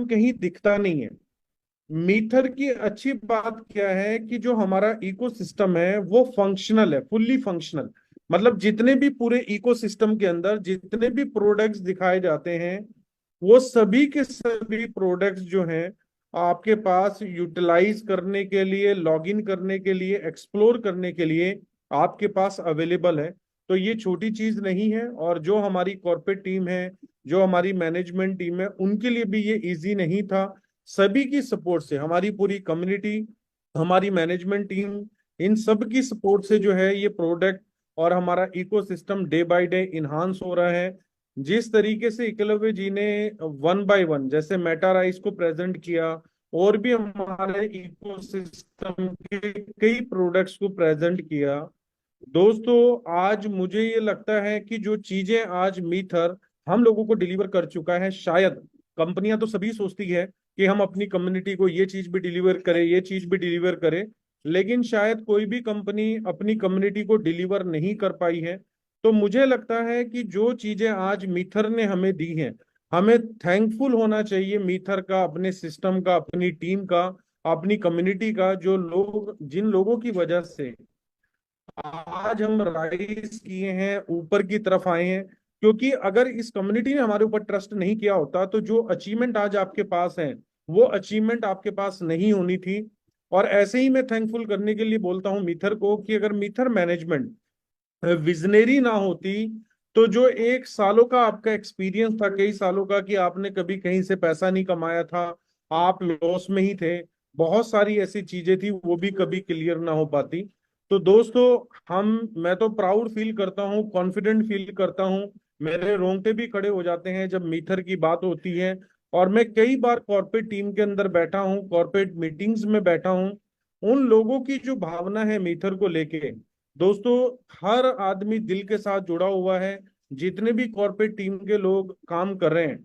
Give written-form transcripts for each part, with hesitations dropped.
कहीं दिखता नहीं है। मीथर की अच्छी बात क्या है कि जो हमारा इकोसिस्टम है वो फंक्शनल है, फुल्ली फंक्शनल। मतलब जितने भी पूरे इकोसिस्टम के अंदर जितने भी प्रोडक्ट्स दिखाए जाते हैं, वो सभी के सभी प्रोडक्ट्स जो हैं आपके पास यूटिलाइज करने के लिए, लॉगिन करने के लिए, एक्सप्लोर करने के लिए आपके पास अवेलेबल है। तो ये छोटी चीज नहीं है। और जो हमारी कॉर्पोरेट टीम है, जो हमारी मैनेजमेंट टीम है, उनके लिए भी ये इजी नहीं था। सभी की सपोर्ट से, हमारी पूरी कम्युनिटी, हमारी मैनेजमेंट टीम, इन सब की सपोर्ट से जो है ये प्रोडक्ट और हमारा ecosystem day by day enhance हो रहा है। जिस तरीके से एकलव्य जी ने वन बाय वन जैसे मेटा राइस को प्रेजेंट किया, और भी हमारे इकोसिस्टम के कई प्रोडक्ट्स को प्रेजेंट किया, दोस्तों आज मुझे ये लगता है कि जो चीजें आज मीथर हम लोगों को डिलीवर कर चुका है, शायद कंपनियां तो सभी सोचती है कि हम अपनी कम्युनिटी को ये चीज भी डिलीवर करें, ये चीज भी डिलीवर करें, लेकिन शायद कोई भी कंपनी अपनी कम्युनिटी को डिलीवर नहीं कर पाई है। तो मुझे लगता है कि जो चीजें आज मीथर ने हमें दी हैं, हमें थैंकफुल होना चाहिए मीथर का, अपने सिस्टम का, अपनी टीम का, अपनी कम्युनिटी का, जो लोग, जिन लोगों की वजह से आज हम राइज किए हैं, ऊपर की तरफ आए हैं। क्योंकि अगर इस कम्युनिटी ने हमारे ऊपर ट्रस्ट नहीं किया होता तो जो अचीवमेंट आज आपके पास है, वो अचीवमेंट आपके पास नहीं होनी थी। और ऐसे ही मैं थैंकफुल करने के लिए बोलता हूँ मीथर को कि अगर मीथर मैनेजमेंट विजनरी ना होती, तो जो एक सालों का आपका एक्सपीरियंस था, कई सालों का, कि आपने कभी कहीं से पैसा नहीं कमाया था, आप लॉस में ही थे, बहुत सारी ऐसी चीजें थी, वो भी कभी क्लियर ना हो पाती। तो दोस्तों, मैं तो प्राउड फील करता हूँ, कॉन्फिडेंट फील करता हूँ, मेरे रोंगटे भी खड़े हो जाते हैं जब मीथर की बात होती है। और मैं कई बार कॉर्पोरेट टीम के अंदर बैठा हूँ, कॉर्पोरेट मीटिंग्स में बैठा हूँ, उन लोगों की जो भावना है मीथर को लेके, दोस्तों, हर आदमी दिल के साथ जुड़ा हुआ है। जितने भी कॉर्पोरेट टीम के लोग काम कर रहे हैं,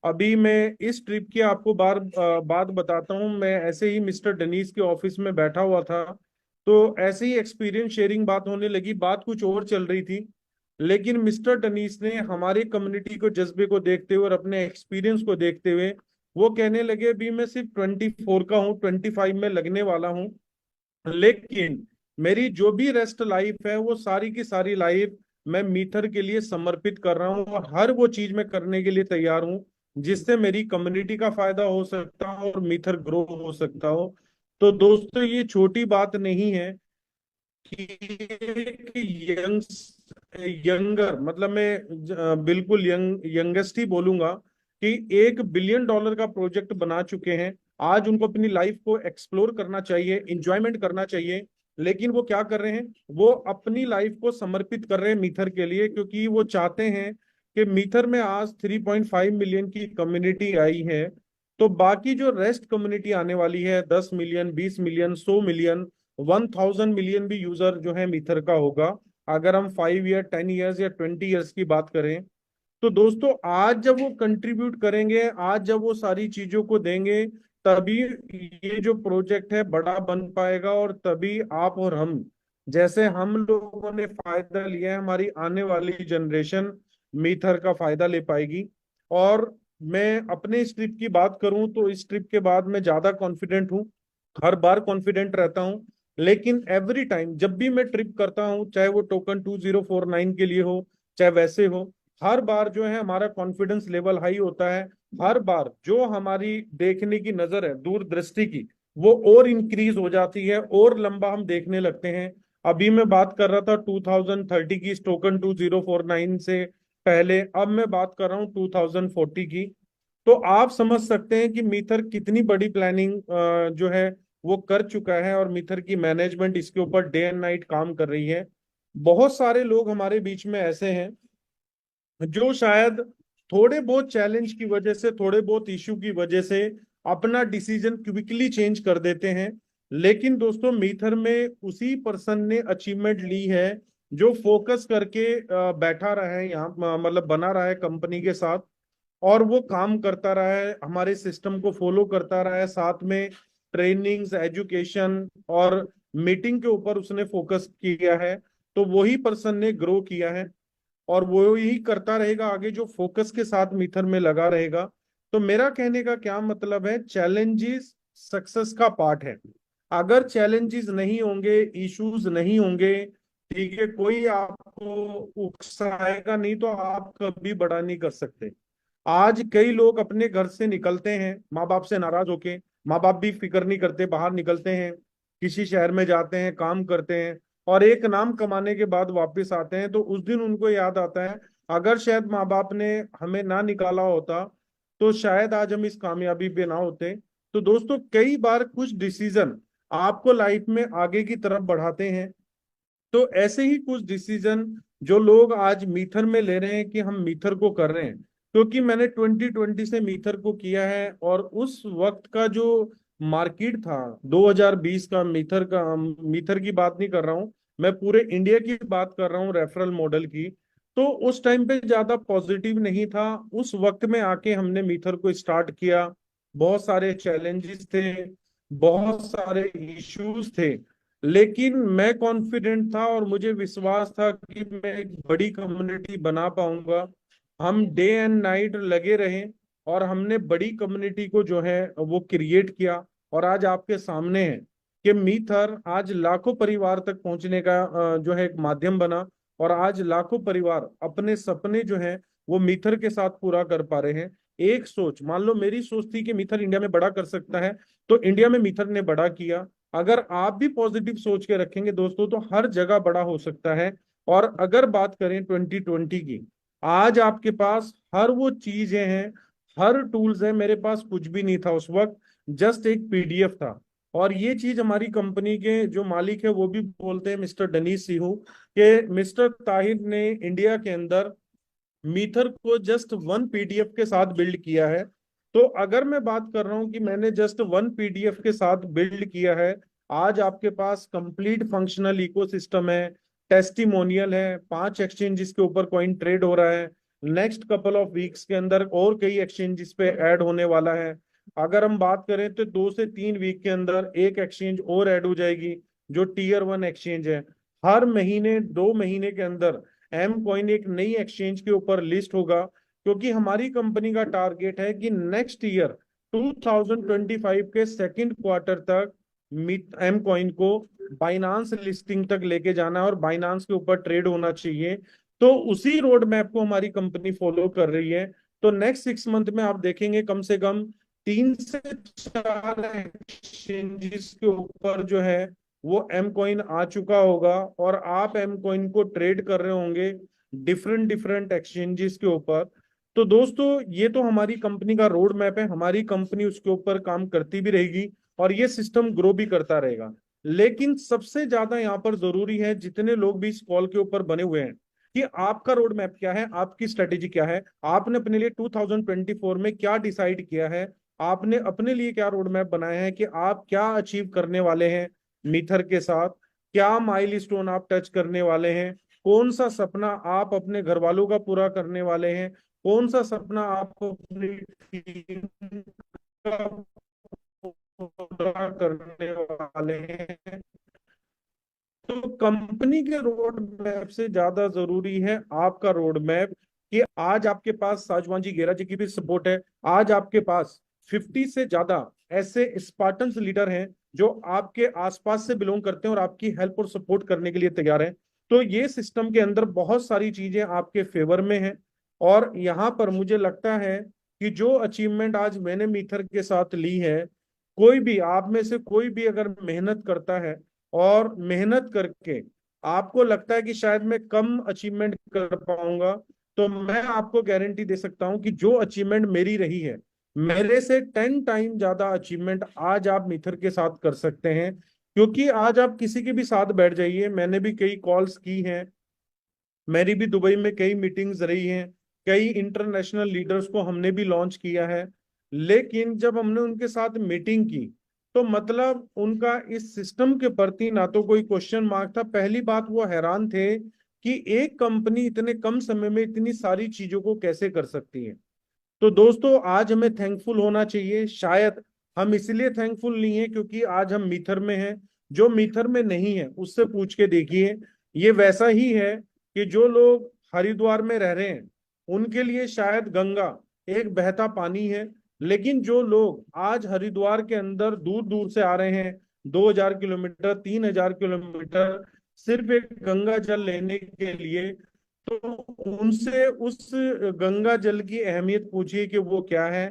अभी मैं इस ट्रिप की आपको बात बताता हूँ। मैं ऐसे ही मिस्टर डनीस के ऑफिस में बैठा हुआ था, तो ऐसे ही एक्सपीरियंस शेयरिंग बात होने लगी, बात कुछ और चल रही थी। लेकिन मिस्टर डनीस ने हमारी कम्युनिटी को, जज्बे को देखते हुए और अपने एक्सपीरियंस को देखते हुए, वो कहने लगे अभी मैं सिर्फ 24 का हूँ, 25 में लगने वाला हूँ, लेकिन मेरी जो भी रेस्ट लाइफ है वो सारी की सारी लाइफ मैं मीथर के लिए समर्पित कर रहा हूँ, और हर वो चीज मैं करने के लिए तैयार हूँ जिससे मेरी कम्युनिटी का फायदा हो सकता हो और मीथर ग्रो हो सकता हो। तो दोस्तों, ये छोटी बात नहीं है कि यंगर, मतलब मैं बिल्कुल यंगेस्ट ही बोलूंगा, कि $1 बिलियन का प्रोजेक्ट बना चुके हैं। आज उनको अपनी लाइफ को एक्सप्लोर करना चाहिए, इंजॉयमेंट करना चाहिए, लेकिन वो क्या कर रहे हैं, वो अपनी लाइफ को समर्पित कर रहे हैं मीथर के लिए, क्योंकि वो चाहते हैं कि मीथर में आज 3.5 मिलियन की कम्युनिटी आई है, तो बाकी जो रेस्ट कम्युनिटी आने वाली है, 10 मिलियन, 20 मिलियन, 100 मिलियन, 1,000 मिलियन भी यूजर जो है मीथर का होगा, अगर हम 5 ईयर, 10 ईयर्स या 20 ईयर्स की बात करें। तो दोस्तों, आज जब वो कंट्रीब्यूट करेंगे, आज जब वो सारी चीजों को देंगे, तभी ये जो प्रोजेक्ट है बड़ा बन पाएगा, और तभी आप और हम, जैसे हम लोगों ने फायदा लिया है, हमारी आने वाली जनरेशन मीथर का फायदा ले पाएगी। और मैं अपने इस ट्रिप की बात करूं तो इस ट्रिप के बाद मैं ज्यादा कॉन्फिडेंट हूं, हर बार कॉन्फिडेंट रहता हूं, लेकिन एवरी टाइम जब भी मैं ट्रिप करता हूं, चाहे वो टोकन 2049 के लिए हो, चाहे वैसे हो, हर बार जो है हमारा कॉन्फिडेंस लेवल हाई होता है। हर बार जो हमारी देखने की नजर है, दूरदृष्टि की, वो और इंक्रीज हो जाती है, और लंबा हम देखने लगते हैं। अभी मैं बात कर रहा था 2030 की, टोकन 2049 से पहले, अब मैं बात कर रहा हूँ 2040 की। तो आप समझ सकते हैं कि मीथर कितनी बड़ी प्लानिंग जो है वो कर चुका है, और मीथर की मैनेजमेंट इसके ऊपर डे एंड नाइट काम कर रही है। बहुत सारे लोग हमारे बीच में ऐसे हैं जो शायद थोड़े बहुत चैलेंज की वजह से, थोड़े बहुत इश्यू की वजह से अपना डिसीजन क्विकली चेंज कर देते हैं। लेकिन दोस्तों, मीथर में उसी पर्सन ने अचीवमेंट ली है जो फोकस करके बैठा रहा है यहाँ, मतलब बना रहा है कंपनी के साथ, और वो काम करता रहा है, हमारे सिस्टम को फॉलो करता रहा है, साथ में ट्रेनिंग्स, एजुकेशन और मीटिंग के ऊपर उसने फोकस किया है। तो वही पर्सन ने ग्रो किया है। और वो यही करता रहेगा आगे, जो फोकस के साथ मीथर में लगा रहेगा। तो मेरा कहने का क्या मतलब है, चैलेंजेस सक्सेस का पार्ट है। अगर चैलेंजेस नहीं होंगे, इश्यूज नहीं होंगे, ठीक है, कोई आपको उकसाएगा नहीं, तो आप कभी बड़ा नहीं कर सकते। आज कई लोग अपने घर से निकलते हैं माँ बाप से नाराज होके, माँ बाप भी फिक्र नहीं करते, बाहर निकलते हैं, किसी शहर में जाते हैं, काम करते हैं, और एक नाम कमाने के बाद वापस आते हैं, तो उस दिन उनको याद आता है, अगर शायद माँ बाप ने हमें ना निकाला होता, तो शायद आज हम इस कामयाबी पे ना होते। तो दोस्तों, कई बार कुछ डिसीजन आपको लाइफ में आगे की तरफ बढ़ाते हैं। तो ऐसे ही कुछ डिसीजन जो लोग आज मीथर में ले रहे हैं कि हम मीथर को कर रहे हैं, क्योंकि मैंने 2020 से मीथर को किया है, और उस वक्त का जो मार्केट था 2020 का, मीथर की बात नहीं कर रहा हूं, मैं पूरे इंडिया की बात कर रहा हूँ, रेफरल मॉडल की। तो उस टाइम पे ज्यादा पॉजिटिव नहीं था। उस वक्त में आके हमने मीथर को स्टार्ट किया, बहुत सारे चैलेंजेस थे, बहुत सारे इश्यूज थे, लेकिन मैं कॉन्फिडेंट था और मुझे विश्वास था कि मैं एक बड़ी कम्युनिटी बना पाऊंगा। हम डे एंड नाइट लगे रहे, और हमने बड़ी कम्युनिटी को जो है वो क्रिएट किया। और आज आपके सामने है कि मीथर आज लाखों परिवार तक पहुंचने का जो है एक माध्यम बना, और आज लाखों परिवार अपने सपने जो है वो मीथर के साथ पूरा कर पा रहे हैं। एक सोच, मान लो मेरी सोच थी कि मीथर इंडिया में बड़ा कर सकता है, तो इंडिया में मीथर ने बड़ा किया। अगर आप भी पॉजिटिव सोच के रखेंगे दोस्तों, तो हर जगह बड़ा हो सकता है। और अगर बात करें 2020 की, आज आपके पास हर वो चीजें हैं, हर टूल्स हैं। मेरे पास कुछ भी नहीं था उस वक्त, जस्ट एक पीडीएफ था। और ये चीज हमारी कंपनी के जो मालिक है वो भी बोलते हैं, मिस्टर डनीश सिंह, कि मिस्टर ताहिर ने इंडिया के अंदर मीथर को जस्ट वन पीडीएफ के साथ बिल्ड किया है। तो अगर मैं बात कर रहा हूं कि मैंने जस्ट वन पीडीएफ के साथ बिल्ड किया है, आज आपके पास कंप्लीट फंक्शनल इकोसिस्टम है, टेस्टिमोनियल है, 5 एक्सचेंजेस के ऊपर कॉइन ट्रेड हो रहा है। नेक्स्ट कपल ऑफ वीक्स के अंदर और कई एक्सचेंजेस पे ऐड होने वाला है। अगर हम बात करें तो 2 से 3 वीक के अंदर एक एक्सचेंज और ऐड हो जाएगी, जो टीयर 1 एक्सचेंज है। हर महीने 2 महीने के अंदर एम कॉइन एक नई एक्सचेंज के ऊपर लिस्ट होगा, क्योंकि हमारी कंपनी का टारगेट है कि नेक्स्ट ईयर 2025 के सेकंड क्वार्टर तक एम कॉइन को बाइनांस लिस्टिंग तक लेके जाना है, और बाइनांस के ऊपर ट्रेड होना चाहिए। तो उसी रोड मैप को हमारी कंपनी फॉलो कर रही है। तो नेक्स्ट 6 मंथ में आप देखेंगे कम से कम 3 से 4 एक्सचेंजेस के ऊपर जो है वो एम कॉइन आ चुका होगा, और आप एम कॉइन को ट्रेड कर रहे होंगे डिफरेंट डिफरेंट एक्सचेंजेस के ऊपर। तो दोस्तों, ये तो हमारी कंपनी का रोड मैप है, हमारी कंपनी उसके ऊपर काम करती भी रहेगी, और ये सिस्टम ग्रो भी करता रहेगा। लेकिन सबसे ज्यादा यहाँ पर जरूरी है, जितने लोग भी इस कॉल के ऊपर बने हुए हैं, कि आपका रोड मैप क्या है, आपकी स्ट्रेटेजी क्या है, आपने अपने लिए 2024 में क्या डिसाइड किया है, आपने अपने लिए क्या रोड मैप बनाया है, कि आप क्या अचीव करने वाले हैं मीथर के साथ, क्या माइलस्टोन आप टच करने वाले हैं, कौन सा सपना आप अपने घर वालों का पूरा करने वाले हैं, कौन सा सपना आप अपनी टीम का पूरा करने वाले हैं। तो कंपनी के रोड मैप से ज्यादा जरूरी है आपका रोड मैप, कि आज आपके पास साजवान जी गेरा जी की भी सपोर्ट है, आज आपके पास 50 से ज्यादा ऐसे स्पार्टन्स लीडर हैं जो आपके आसपास से बिलोंग करते हैं और आपकी हेल्प और सपोर्ट करने के लिए तैयार हैं। तो ये सिस्टम के अंदर बहुत सारी चीजें आपके फेवर में हैं। और यहाँ पर मुझे लगता है कि जो अचीवमेंट आज मैंने मीथर के साथ ली है, कोई भी आप में से कोई भी अगर मेहनत करता है, और मेहनत करके आपको लगता है कि शायद मैं कम अचीवमेंट कर पाऊंगा, तो मैं आपको गारंटी दे सकता हूं कि जो अचीवमेंट मेरी रही है, मेरे से 10 टाइम ज्यादा अचीवमेंट आज आप मिथर के साथ कर सकते हैं। क्योंकि आज आप किसी के भी साथ बैठ जाइए, मैंने भी कई कॉल्स की हैं, मेरी भी दुबई में कई मीटिंग्स रही हैं, कई इंटरनेशनल लीडर्स को हमने भी लॉन्च किया है। लेकिन जब हमने उनके साथ मीटिंग की, तो मतलब उनका इस सिस्टम के प्रति ना तो कोई क्वेश्चन मार्क था, पहली बात वो हैरान थे कि एक कंपनी इतने कम समय में इतनी सारी चीजों को कैसे कर सकती है। तो दोस्तों, आज हमें थैंकफुल होना चाहिए। शायद हम इसलिए थैंकफुल नहीं है क्योंकि आज हम मीथर में हैं, जो मीथर में नहीं है उससे पूछ के देखिए, ये वैसा ही है कि जो लोग हरिद्वार में रह रहे हैं उनके लिए शायद गंगा एक बहता पानी है। लेकिन जो लोग आज हरिद्वार के अंदर दूर दूर से आ रहे हैं, 2000 किलोमीटर, 3000 किलोमीटर, सिर्फ एक गंगा जल लेने के लिए, तो उनसे उस गंगा जल की अहमियत पूछिए कि वो क्या है।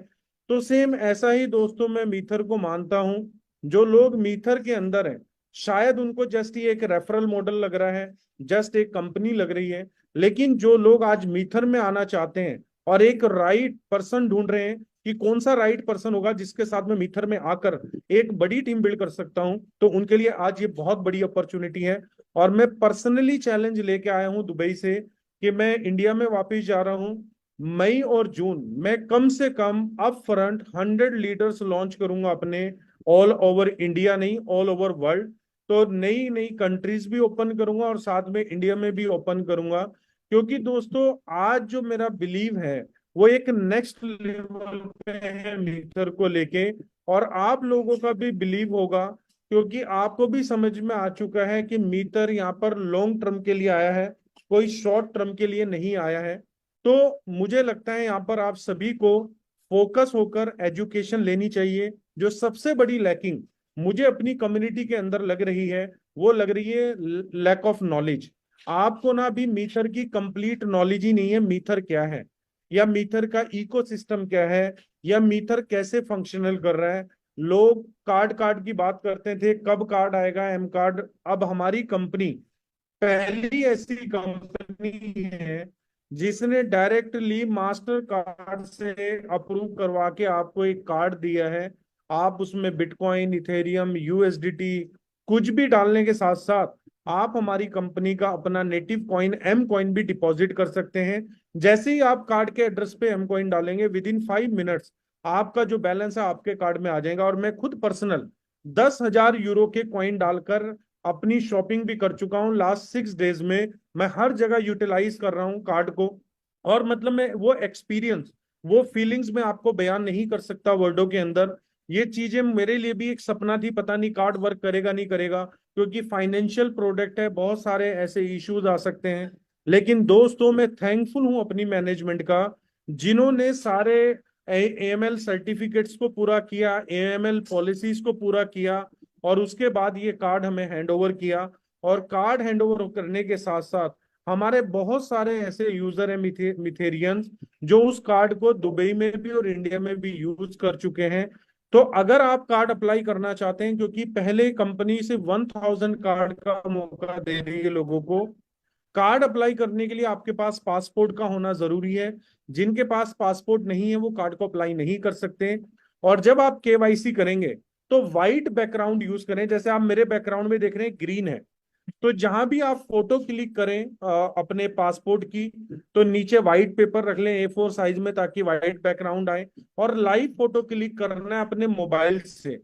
तो सेम ऐसा ही दोस्तों मैं मीथर को मानता हूं। जो लोग मीथर के अंदर हैं, शायद उनको जस्ट ये एक रेफरल मॉडल लग रहा है, जस्ट एक कंपनी लग रही है। लेकिन जो लोग आज मीथर में आना चाहते हैं और एक राइट पर्सन ढूंढ रहे हैं कि कौन सा राइट पर्सन होगा जिसके साथ मैं मीथर में आकर एक बड़ी टीम बिल्ड कर सकता हूं, तो उनके लिए आज ये बहुत बड़ी अपॉर्चुनिटी है। और मैं पर्सनली चैलेंज लेके आया हूं दुबई से कि मैं इंडिया में वापस जा रहा हूं। मई और जून में कम से come up front 100 leaders launch करूंगा अपने, ऑल ओवर इंडिया नहीं, ऑल ओवर वर्ल्ड। तो नई नई कंट्रीज भी ओपन करूंगा और साथ में इंडिया में भी ओपन करूंगा। क्योंकि दोस्तों आज जो मेरा बिलीव है वो एक नेक्स्ट लेवल पे है मीटर को लेके, और आप लोगों का भी बिलीव होगा, क्योंकि आपको भी समझ में आ चुका है कि मीटर यहाँ पर लॉन्ग टर्म के लिए आया है, कोई शॉर्ट टर्म के लिए नहीं आया है। तो मुझे लगता है यहाँ पर आप सभी को फोकस होकर एजुकेशन लेनी चाहिए। जो सबसे बड़ी लैकिंग मुझे अपनी कम्युनिटी के अंदर लग रही है वो लग रही है लैक ऑफ नॉलेज। आपको ना भी मीथर की कंप्लीट नॉलेज ही नहीं है, मीथर क्या है, या मीथर का इकोसिस्टम क्या है, या मीथर कैसे फंक्शनल कर रहा है। लोग कार्ड कार्ड की बात करते थे, कब कार्ड आएगा, एम कार्ड। अब हमारी कंपनी पहली ऐसी कंपनी है जिसने डायरेक्टली मास्टर कार्ड से अप्रूव करवा के आपको एक कार्ड दिया है। आप उसमें बिटकॉइन, इथेरियम, यूएसडीटी कुछ भी डालने के साथ साथ आप हमारी कंपनी का अपना नेटिव कॉइन एम कॉइन भी डिपॉजिट कर सकते हैं। जैसे ही आप कार्ड के एड्रेस पे एम कॉइन डालेंगे, विद इन 5 मिनट्स आपका जो बैलेंस है आपके कार्ड में आ जाएगा। और मैं खुद पर्सनल 10,000 यूरो के कॉइन डालकर अपनी शॉपिंग भी कर चुका हूँ लास्ट 6 डेज में। मैं हर जगह यूटिलाइज कर रहा हूँ कार्ड को। और मतलब मैं वो एक्सपीरियंस, वो फीलिंग्स में आपको बयान नहीं कर सकता वर्डों के अंदर। ये चीजें मेरे लिए भी एक सपना थी, पता नहीं कार्ड वर्क करेगा नहीं करेगा, क्योंकि फाइनेंशियल प्रोडक्ट है, बहुत सारे ऐसे इश्यूज आ सकते हैं। लेकिन दोस्तों मैं थैंकफुल हूं अपनी मैनेजमेंट का, जिन्होंने सारे एएमएल सर्टिफिकेट्स को पूरा किया, एएमएल पॉलिसीज को पूरा किया, और उसके बाद ये कार्ड हमें हैंड ओवर किया। और कार्ड हैंड ओवर करने के साथ साथ हमारे बहुत सारे ऐसे यूजर हैं मिथेरियंस जो उस कार्ड को दुबई में भी और इंडिया में भी यूज कर चुके हैं। तो अगर आप कार्ड अप्लाई करना चाहते हैं, क्योंकि पहले कंपनी से 1000 कार्ड का मौका दे रही है लोगों को, कार्ड अप्लाई करने के लिए आपके पास पासपोर्ट का होना जरूरी है। जिनके पास पासपोर्ट नहीं है वो कार्ड को अप्लाई नहीं कर सकते। और जब आप केवाईसी करेंगे तो व्हाइट बैकग्राउंड यूज करें। जैसे आप मेरे बैकग्राउंड में देख रहे हैं ग्रीन है, तो जहां भी आप फोटो क्लिक करें अपने पासपोर्ट की, तो नीचे व्हाइट पेपर रख लें A4 साइज में, ताकि व्हाइट बैकग्राउंड आए। और लाइव फोटो क्लिक करना है अपने मोबाइल से,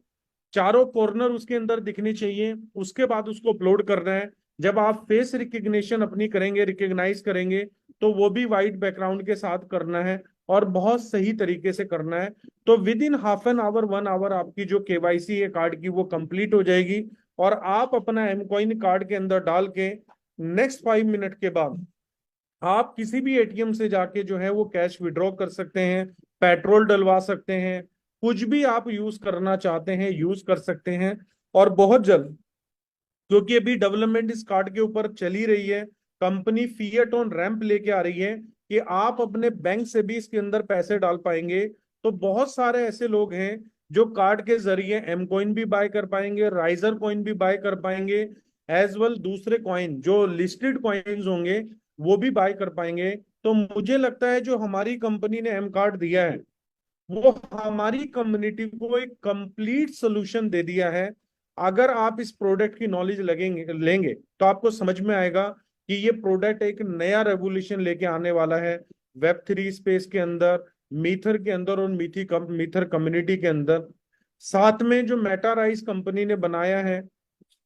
चारों कॉर्नर उसके अंदर दिखनी चाहिए। उसके बाद उसको अपलोड करना है। जब आप फेस रिकग्निशन अपनी करेंगे, रिकग्नाइज करेंगे, तो वो भी व्हाइट बैकग्राउंड के साथ करना है और बहुत सही तरीके से करना है। तो within half an hour, 1 hour आपकी जो केवाईसी है कार्ड की वो कंप्लीट हो जाएगी। और आप अपना एम कॉइन कार्ड के अंदर डाल के नेक्स्ट 5 मिनट के बाद आप किसी भी एटीएम से जाके जो है वो कैश विड्रॉ कर सकते हैं, पेट्रोल डलवा सकते हैं, कुछ भी आप यूज करना चाहते हैं यूज कर सकते हैं। और बहुत जल्द, क्योंकि अभी डेवलपमेंट इस कार्ड के ऊपर चली रही है, कंपनी फिएट ऑन रैंप लेके आ रही है कि आप अपने बैंक से भी इसके अंदर पैसे डाल पाएंगे। तो बहुत सारे ऐसे लोग हैं जो कार्ड के जरिए एम कॉइन भी बाय कर पाएंगे, राइजर कॉइन भी बाय कर पाएंगे, एज वेल दूसरे कॉइन जो लिस्टेड कॉइन्स होंगे वो भी बाय कर पाएंगे। तो मुझे लगता है जो हमारी कंपनी ने एम कार्ड दिया है वो हमारी कम्युनिटी को एक कंप्लीट सोल्यूशन दे दिया है। अगर आप इस प्रोडक्ट की नॉलेज लगेंगे लेंगे तो आपको समझ में आएगा कि ये प्रोडक्ट एक नया रेवोल्यूशन लेके आने वाला है Web3 स्पेस के अंदर, मीथर के अंदर और मीथर कम्युनिटी के अंदर। साथ में जो मेटाराइज कंपनी ने बनाया है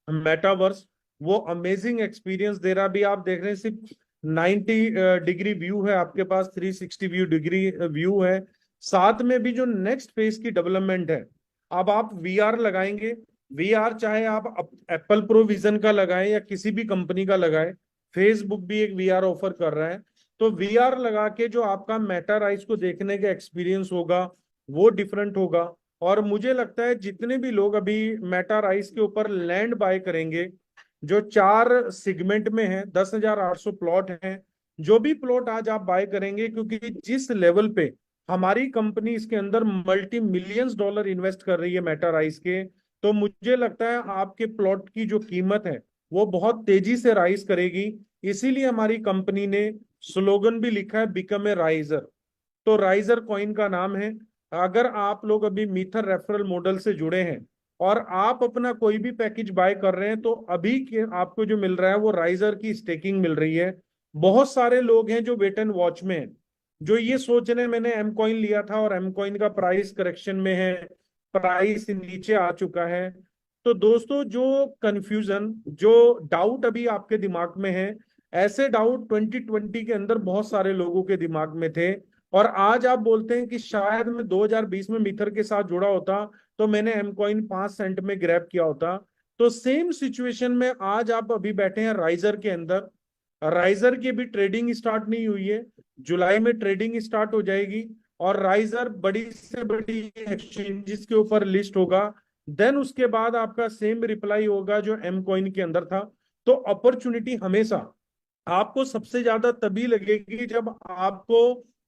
मेटावर्स, वो अमेजिंग एक्सपीरियंस दे रहा। भी आप देख रहे हैं सिर्फ 90 डिग्री व्यू है आपके पास, 360 डिग्री व्यू है। साथ में भी जो नेक्स्ट फेज की डेवलपमेंट है, अब आप वीआर लगाएंगे। वीआर चाहे आप एप्पल प्रो विजन का लगाएं या किसी भी कंपनी का लगाएं, फेसबुक भी एक वीआर ऑफर कर रहा है। तो वीआर लगा के जो आपका मेटा राइस को देखने का एक्सपीरियंस होगा वो डिफरेंट होगा। और मुझे लगता है जितने भी लोग अभी मेटा राइस के ऊपर लैंड बाय करेंगे, जो 4 सेगमेंट में है, 10,800 प्लॉट हैं, जो भी प्लॉट आज आप बाय करेंगे, क्योंकि जिस लेवल पे हमारी कंपनी इसके अंदर मल्टी मिलियंस डॉलर इन्वेस्ट कर रही है मेटा राइस के, तो मुझे लगता है आपके प्लॉट की जो कीमत है वो बहुत तेजी से राइज करेगी। इसीलिए हमारी कंपनी ने स्लोगन भी लिखा है, बिकम ए राइजर। तो राइजर कॉइन का नाम है। अगर आप लोग अभी मीथर रेफरल मॉडल से जुड़े हैं और आप अपना कोई भी पैकेज बाय कर रहे हैं, तो अभी के आपको जो मिल रहा है वो राइजर की स्टेकिंग मिल रही है। बहुत सारे लोग हैं जो वेट एंड वॉच में हैं, जो ये सोच रहे हैं मैंने एम कॉइन लिया था और एम कॉइन का प्राइस करेक्शन में है, प्राइस नीचे आ चुका है। तो दोस्तों, जो कंफ्यूजन, जो डाउट अभी आपके दिमाग में है, ऐसे डाउट 2020 के अंदर बहुत सारे लोगों के दिमाग में थे। और आज आप बोलते हैं कि शायद मैं 2020 में मिथर के साथ जुड़ा होता तो मैंने एम कॉइन 5 सेंट में ग्रैब किया होता। तो सेम सिचुएशन में आज आप अभी बैठे हैं राइजर के अंदर। राइजर की अभी ट्रेडिंग स्टार्ट नहीं हुई है, जुलाई में ट्रेडिंग स्टार्ट हो जाएगी और राइजर बड़ी से बड़ी एक्सचेंजेस के ऊपर लिस्ट होगा। देन उसके बाद आपका सेम रिप्लाई होगा जो एम कॉइन के अंदर था। तो अपॉर्चुनिटी हमेशा आपको सबसे ज्यादा तभी लगेगी जब आपको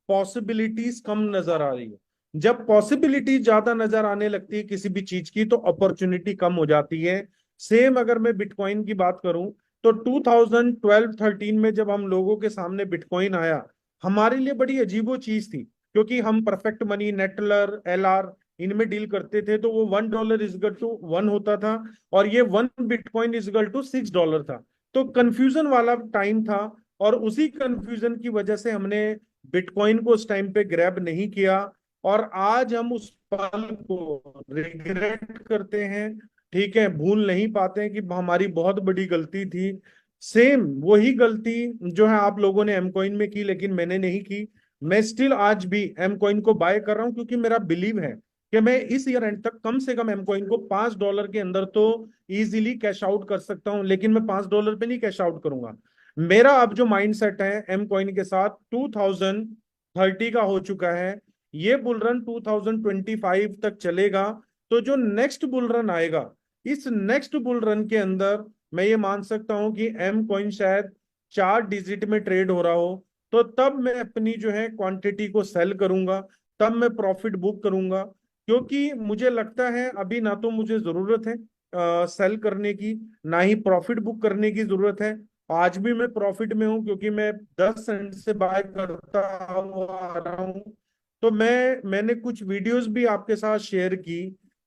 पॉसिबिलिटीज कम नजर आ रही है। जब पॉसिबिलिटी ज्यादा नजर आने लगती है किसी भी चीज की, तो अपॉर्चुनिटी कम हो जाती है। सेम अगर मैं बिटकॉइन की बात करूं, तो 2012-13 में जब हम लोगों के सामने बिटकॉइन आया, हमारे लिए बड़ी अजीबो चीज थी, क्योंकि हम परफेक्ट मनी, नेटलर, एलआर इनमें डील करते थे। तो वो $1 इजगल टू 1 होता था और ये 1 बिटकॉइन इजगल टू 6 डॉलर था। तो कंफ्यूजन वाला टाइम था और उसी कंफ्यूजन की वजह से हमने बिटकॉइन को उस टाइम पे ग्रैब नहीं किया। और आज हम उस पल को रिग्रेट करते हैं, ठीक है, भूल नहीं पाते हैं कि हमारी बहुत बड़ी गलती थी। सेम वही गलती जो है आप लोगों ने एम कॉइन में की, लेकिन मैंने नहीं की। मैं स्टिल आज भी एम कॉइन को बाय कर रहा हूं, क्योंकि मेरा बिलीव है कि मैं इस ईयर एंड तक कम से कम एम कॉइन को $5 के अंदर तो इजीली कैश आउट कर सकता हूं। लेकिन मैं $5 पे नहीं कैश आउट करूंगा। मेरा अब जो माइंड सेट है एम कॉइन के साथ, 2030 का हो चुका है, ये बुल रन 2025 तक चलेगा। तो जो नेक्स्ट बुल रन आएगा, इस नेक्स्ट बुल रन के अंदर मैं ये मान सकता हूं कि एम कॉइन शायद 4 डिजिट में ट्रेड हो रहा हो। तो तब मैं अपनी जो है क्वांटिटी को सेल करूंगा, तब मैं प्रॉफिट बुक करूंगा। क्योंकि मुझे लगता है अभी ना तो मुझे जरूरत है सेल करने की, ना ही प्रॉफिट बुक करने की जरूरत है। आज भी मैं प्रॉफिट में हूं, क्योंकि मैं 10 सेंट से बाय करता हुआ आ रहा हूं। तो मैंने कुछ वीडियोस भी आपके साथ शेयर की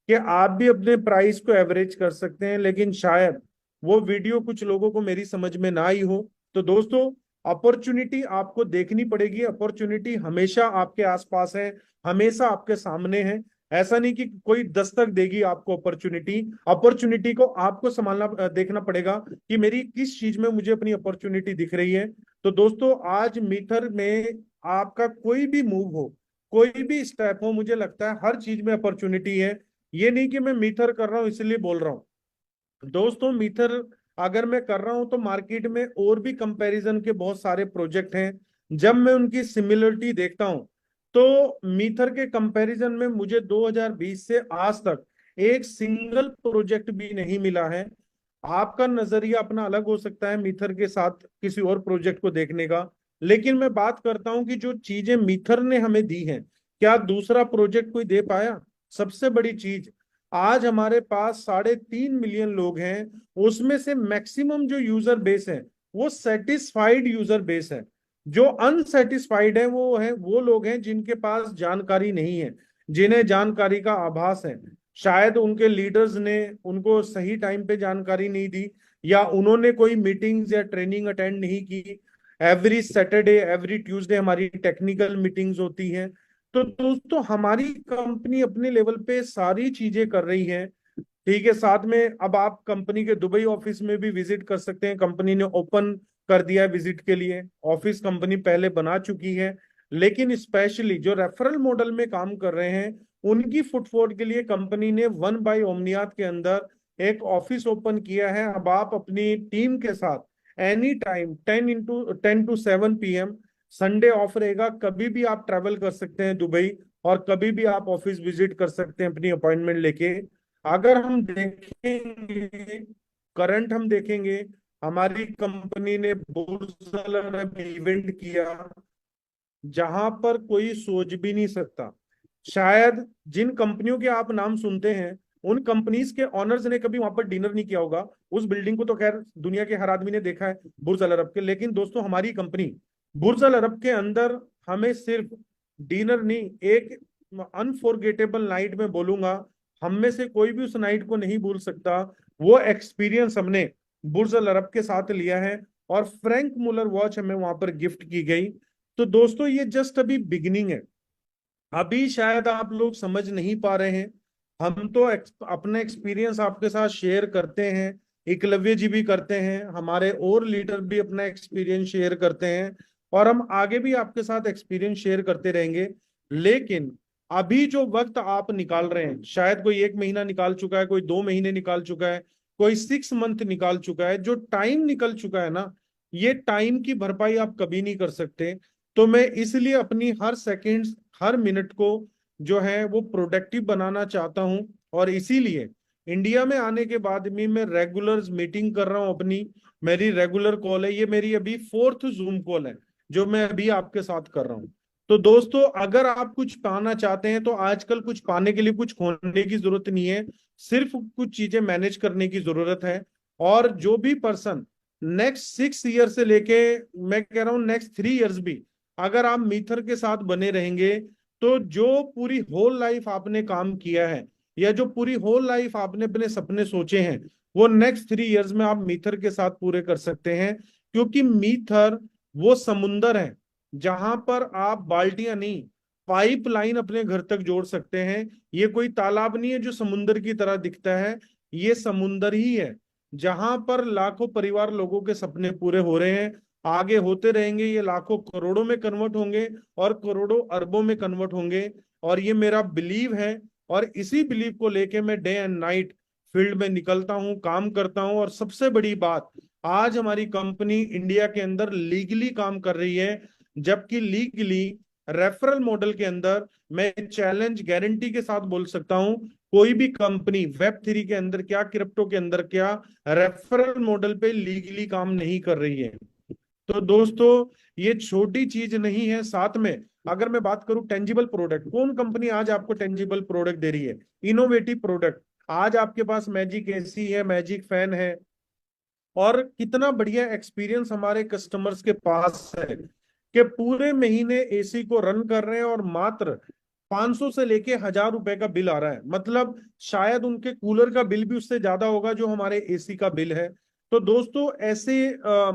कि आप भी अपने प्राइस को एवरेज कर सकते हैं, लेकिन शायद वो वीडियो कुछ लोगों को मेरी समझ में ना आई हो। तो दोस्तों, अपॉर्चुनिटी आपको देखनी पड़ेगी। अपॉर्चुनिटी हमेशा आपके आसपास है, हमेशा आपके सामने है। ऐसा नहीं कि कोई दस्तक देगी आपको अपॉर्चुनिटी। अपॉर्चुनिटी को आपको संभालना, देखना पड़ेगा कि मेरी किस चीज में मुझे अपनी अपॉर्चुनिटी दिख रही है। तो दोस्तों, आज मीटर में आपका कोई भी मूव हो, कोई भी स्टेप हो, मुझे लगता है हर चीज में अपॉर्चुनिटी है। ये नहीं कि मैं मीटर कर रहा हूं इसलिए बोल रहा हूं। दोस्तों, मीथर अगर मैं कर रहा हूं तो मार्केट में और भी कंपैरिजन के बहुत सारे प्रोजेक्ट हैं। जब मैं उनकी सिमिलरिटी देखता हूं, तो मीथर के कंपैरिजन में मुझे 2020 से आज तक एक सिंगल प्रोजेक्ट भी नहीं मिला है। आपका नजरिया अपना अलग हो सकता है मीथर के साथ किसी और प्रोजेक्ट को देखने का, लेकिन मैं बात करता हूं कि जो चीजें मीथर ने हमें दी हैं, क्या दूसरा प्रोजेक्ट कोई दे पाया? सबसे बड़ी चीज, आज हमारे पास 3.5 मिलियन लोग हैं, उसमें से मैक्सिमम जो यूजर बेस है वो सेटिस्फाइड यूजर बेस है। जो अनसेटिस्फाइड है वो लोग हैं जिनके पास जानकारी नहीं है, जिन्हें जानकारी का आभास है। शायद उनके लीडर्स ने उनको सही टाइम पे जानकारी नहीं दी, या उन्होंने कोई मीटिंग्स या ट्रेनिंग अटेंड नहीं की। एवरी सैटरडे, एवरी ट्यूसडे हमारी टेक्निकल मीटिंग्स होती हैं। तो दोस्तों, हमारी कंपनी अपने लेवल पे सारी चीजें कर रही है, ठीक है। साथ में अब आप कंपनी के दुबई ऑफिस में भी विजिट कर सकते हैं, कंपनी ने ओपन कर दिया है विजिट के लिए। ऑफिस कंपनी पहले बना चुकी है, लेकिन स्पेशली जो रेफरल मॉडल में काम कर रहे हैं उनकी फुटफॉल के लिए कंपनी ने 1 बाय ओमनियात के अंदर एक ऑफिस ओपन किया है। अब आप अपनी टीम के साथ any time 10 to 7 PM Sunday off रहेगा, कभी भी आप ट्रैवल कर सकते हैं दुबई, और कभी भी आप ऑफिस विजिट कर सकते हैं अपनी अपॉइंटमेंट लेके। अगर हम देखेंगे, करंट हम देखेंगे, हमारी कंपनी ने बुर्ज अल अरब इवेंट किया जहां पर कोई सोच भी नहीं सकता। शायद जिन कंपनियों के आप नाम सुनते हैं, उन कंपनीज के ऑनर्स ने कभी वहां पर डिनर नहीं किया होगा। उस बिल्डिंग को तो खैर दुनिया के हर आदमी ने देखा है, बुर्ज अल अरब के, लेकिन दोस्तों हमारी कंपनी बुर्ज अल अरब के अंदर हमें सिर्फ डिनर नहीं, एक अनफॉरगेटेबल नाइट में बोलूंगा, हम में से कोई भी उस नाइट को नहीं भूल सकता। वो एक्सपीरियंस हमने बुर्ज अल अरब के साथ लिया है, और फ्रैंक मुलर वॉच हमें वहां पर गिफ्ट की गई। तो दोस्तों ये जस्ट अभी बिगिनिंग है, अभी शायद आप लोग समझ नहीं पा रहे हैं। हम तो अपने एक्सपीरियंस आपके साथ शेयर करते हैं, एकलव्य जी भी करते हैं, हमारे और लीडर भी अपना एक्सपीरियंस शेयर करते हैं, और हम आगे भी आपके साथ एक्सपीरियंस शेयर करते रहेंगे। लेकिन अभी जो वक्त आप निकाल रहे हैं, शायद कोई 1 महीना निकाल चुका है, कोई 2 महीने निकाल चुका है, कोई 6 मंथ निकाल चुका है, जो टाइम निकल चुका है ना, ये टाइम की भरपाई आप कभी नहीं कर सकते। तो मैं इसलिए अपनी हर सेकंड, हर मिनट को जो है वो प्रोडक्टिव बनाना चाहता हूं, और इसीलिए इंडिया में आने के बाद भी मैं रेगुलर मीटिंग कर रहा हूं अपनी। मेरी रेगुलर कॉल है, ये मेरी अभी 4th जूम कॉल है जो मैं अभी आपके साथ कर रहा हूं। तो दोस्तों अगर आप कुछ पाना चाहते हैं, तो आजकल कुछ पाने के लिए कुछ खोने की जरूरत नहीं है, सिर्फ कुछ चीजें मैनेज करने की जरूरत है। और जो भी पर्सन नेक्स्ट 6 ईयर से लेके, मैं कह रहा हूं नेक्स्ट 3 ईयर्स भी अगर आप मीथर के साथ बने रहेंगे, तो जो पूरी होल लाइफ आपने काम किया है, या जो पूरी होल लाइफ आपने अपने सपने सोचे हैं, वो नेक्स्ट 3 ईयर्स में आप मीथर के साथ पूरे कर सकते हैं। क्योंकि मीथर वो समुंदर है जहां पर आप बाल्टियां नहीं, पाइपलाइन अपने घर तक जोड़ सकते हैं। ये कोई तालाब नहीं है जो समुंदर की तरह दिखता है, ये समुंदर ही है जहां पर लाखों परिवार लोगों के सपने पूरे हो रहे हैं, आगे होते रहेंगे, ये लाखों करोड़ों में कन्वर्ट होंगे, और करोड़ों अरबों में कन्वर्ट होंगे। और ये मेरा बिलीव है, और इसी बिलीव को लेके मैं डे एंड नाइट फील्ड में निकलता हूँ, काम करता हूँ। और सबसे बड़ी बात, आज हमारी कंपनी इंडिया के अंदर लीगली काम कर रही है, जबकि लीगली रेफरल मॉडल के अंदर मैं चैलेंज गारंटी के साथ बोल सकता हूं, कोई भी कंपनी वेब 3 के अंदर क्या, क्रिप्टो के अंदर क्या, रेफरल मॉडल पे लीगली काम नहीं कर रही है। तो दोस्तों ये छोटी चीज नहीं है। साथ में अगर मैं बात करूं टेंजिबल प्रोडक्ट, कौन कंपनी आज आपको टेंजिबल प्रोडक्ट दे रही है, इनोवेटिव प्रोडक्ट। आज आपके पास मैजिक एसी है, मैजिक फैन है, और कितना बढ़िया एक्सपीरियंस हमारे कस्टमर्स के पास है कि पूरे महीने एसी को रन कर रहे हैं, और मात्र 500 से लेके 1000 रुपए का बिल आ रहा है। मतलब शायद उनके कूलर का बिल भी उससे ज्यादा होगा जो हमारे एसी का बिल है। तो दोस्तों ऐसे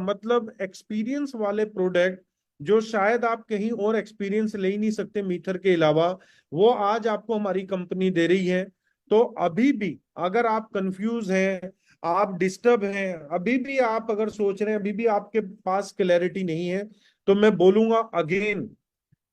मतलब एक्सपीरियंस वाले प्रोडक्ट, जो शायद आप कहीं और एक्सपीरियंस ले ही नहीं सकते मीथर के अलावा, वो आज आपको हमारी कंपनी दे रही है। तो अभी भी अगर आप कंफ्यूज हैं, आप डिस्टर्ब हैं, अभी भी आप अगर सोच रहे हैं, अभी भी आपके पास क्लैरिटी नहीं है, तो मैं बोलूंगा अगेन,